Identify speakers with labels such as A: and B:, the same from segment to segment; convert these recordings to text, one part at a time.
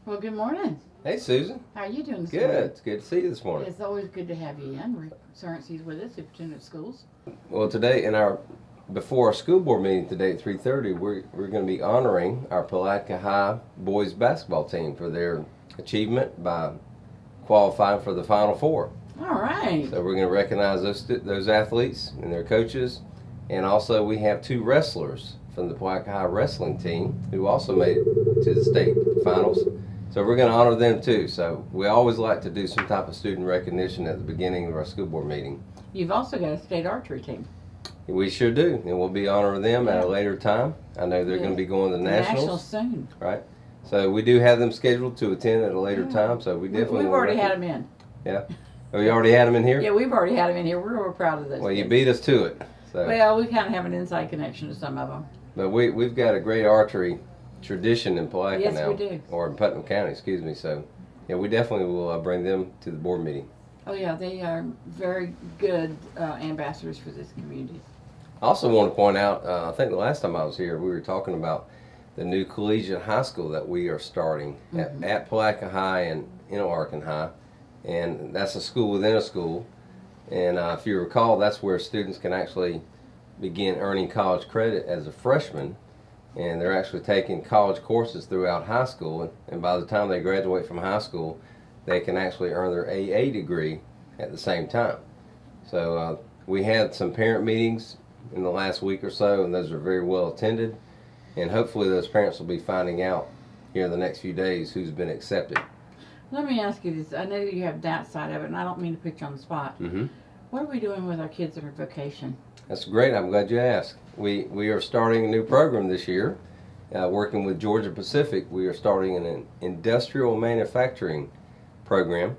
A: Well, good morning.
B: Hey, Susan.
A: How are you doing this
B: Good.
A: morning?
B: It's good to see you this morning.
A: It's always good to have you in. Surrency's with us, Superintendent of Schools.
B: Well, today before our school board meeting today at 3:30, we're going to be honoring our Palatka High boys basketball team for their achievement by qualifying for the Final Four.
A: All right.
B: So we're going to recognize those athletes and their coaches, and also we have two wrestlers from the Palatka High wrestling team who also made it to the state finals. So we're going to honor them too. So we always like to do some type of student recognition at the beginning of our school board meeting.
A: You've also got a state archery team.
B: We sure do, and we'll be honoring them at a later time. I know they're going to be going to the
A: Nationals soon.
B: Right. So we do have them scheduled to attend at a later time. So we definitely.
A: We've already had them in.
B: Yeah. Oh, you already had them in here?
A: Yeah, we've already had them in here. We're real proud of those.
B: Well,
A: kids.
B: you beat us to it. So.
A: Well, we kind of have an inside connection to some of them.
B: But we've got a great archery tradition in Palatka now.
A: Yes, we do.
B: Or in Putnam County, excuse me. So, yeah, we definitely will bring them to the board meeting.
A: Oh, yeah, they are very good ambassadors for this community.
B: I also want to point out, I think the last time I was here, we were talking about the new collegiate high school that we are starting at Palatka High and Interlaken High. And that's a school within a school. And if you recall, that's where students can actually begin earning college credit as a freshman. And they're actually taking college courses throughout high school. And by the time they graduate from high school, they can actually earn their AA degree at the same time. So we had some parent meetings in the last week or so, and those are very well attended. And hopefully those parents will be finding out here in the next few days who's been accepted.
A: Let me ask you this. I know you have that side of it, and I don't mean to put you on the spot. What are we doing with our kids in vocation?
B: That's great. I'm glad you asked. We are starting a new program this year, working with Georgia Pacific. We are starting an industrial manufacturing program,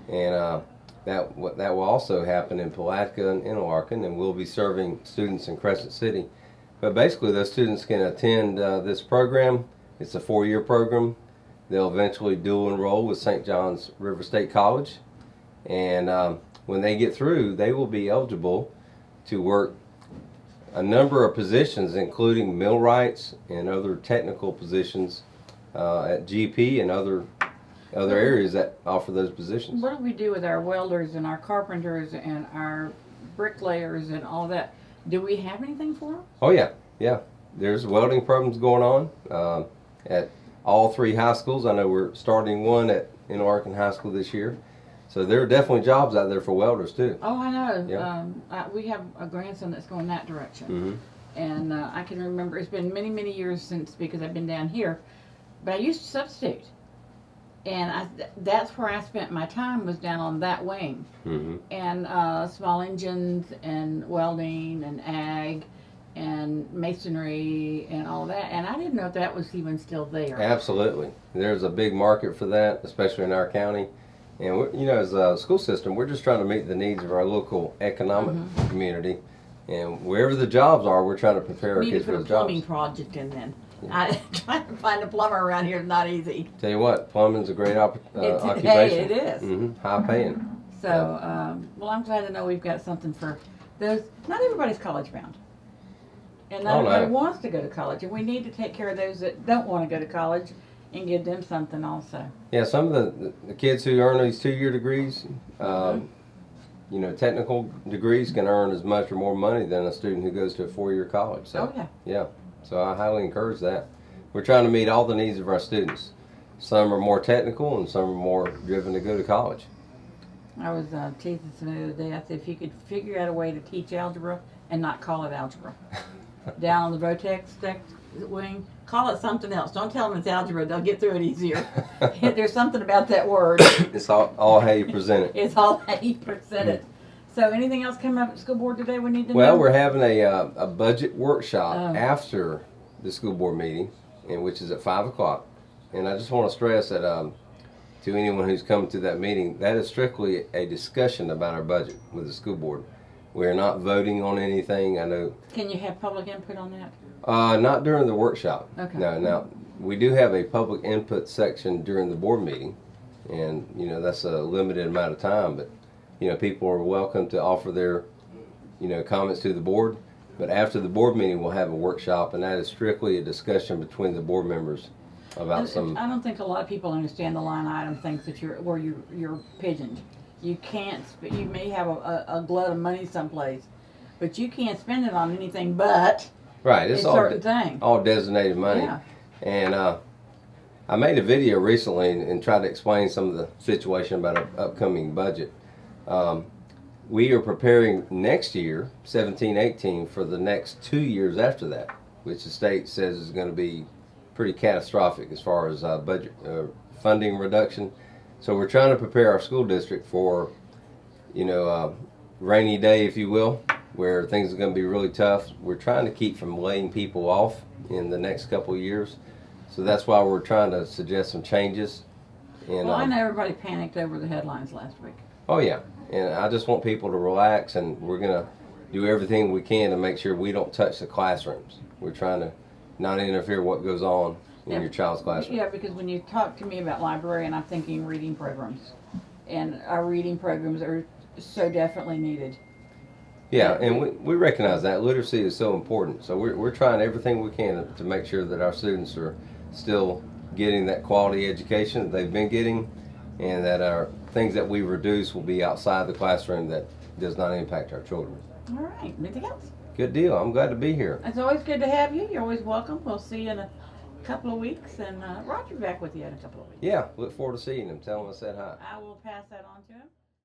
B: and that will also happen in Palatka and Interlaken, and we'll be serving students in Crescent City. But basically, those students can attend this program. It's a 4-year program. They'll eventually dual enroll with St. John's River State College, and when they get through, they will be eligible to work a number of positions, including millwrights and other technical positions at GP and other areas that offer those positions.
A: What do we do with our welders and our carpenters and our bricklayers and all that? Do we have anything for them?
B: Oh yeah. There's welding programs going on at all 3 high schools. I know we're starting one at Interlaken High School this year. So there are definitely jobs out there for welders too.
A: Oh, I know.
B: Yeah.
A: We have a grandson that's going that direction. And I can remember, it's been many, many years since, because I've been down here, but I used to substitute. And that's where I spent my time, was down on that wing. And small engines and welding and ag and masonry and all that. And I didn't know if that was even still there.
B: Absolutely. There's a big market for that, especially in our county. And as a school system, we're just trying to meet the needs of our local economic community. And wherever the jobs are, we're trying to prepare our kids for those jobs.
A: Need to put a plumbing project in then. Trying to find a plumber around here is not easy.
B: Tell you what, plumbing's a great occupation.
A: Hey, it is.
B: High paying.
A: So, well, I'm glad to know we've got something for those. Not everybody's college bound. And not everybody wants to go to college. And we need to take care of those that don't want to go to college and give them something also.
B: Yeah, some of the kids who earn these 2-year degrees, technical degrees can earn as much or more money than a student who goes to a 4-year college. So, yeah. So I highly encourage that. We're trying to meet all the needs of our students. Some are more technical and some are more driven to go to college.
A: I was teasing somebody the other day. I said, if you could figure out a way to teach algebra and not call it algebra. Down on the Votex wing, call it something else. Don't tell them it's algebra. They'll get through it easier. There's something about that word.
B: It's all how you present it.
A: It's all how you present it. So anything else coming up at school board today we need to know?
B: Well, we're having a budget workshop after the school board meeting, which is at 5 o'clock. And I just want to stress that to anyone who's coming to that meeting, that is strictly a discussion about our budget with the school board. We're not voting on anything. I know.
A: Can you have public input on that?
B: Not during the workshop.
A: Okay.
B: No. Now, we do have a public input section during the board meeting, and that's a limited amount of time. But people are welcome to offer their comments to the board. But after the board meeting, we'll have a workshop, and that is strictly a discussion between the board members about some.
A: I don't think a lot of people understand the line item things that you're pigeoned. You can't. You may have a glut of money someplace, but you can't spend it on anything but
B: Right,
A: a certain thing.
B: All designated money.
A: Yeah.
B: And I made a video recently and tried to explain some of the situation about our upcoming budget. We are preparing next year, 17-18, for the next 2 years after that, which the state says is going to be pretty catastrophic as far as budget funding reduction. So we're trying to prepare our school district for, rainy day, if you will, where things are going to be really tough. We're trying to keep from laying people off in the next couple of years. So that's why we're trying to suggest some changes. And,
A: Well, I know everybody panicked over the headlines last week.
B: Oh yeah, and I just want people to relax, and we're going to do everything we can to make sure we don't touch the classrooms. We're trying to not interfere what goes on in your child's classroom.
A: Yeah, because when you talk to me about librarian, I'm thinking reading programs. And our reading programs are so definitely needed.
B: Yeah, and we recognize that literacy is so important. So we're trying everything we can to make sure that our students are still getting that quality education that they've been getting, and that our things that we reduce will be outside the classroom that does not impact our children.
A: All right, anything else?
B: Good deal. I'm glad to be here.
A: It's always good to have you. You're always welcome. We'll see you in a couple of weeks, and Roger back with you in a couple of weeks.
B: Yeah, look forward to seeing him. Tell him I said hi.
A: I will pass that on to him.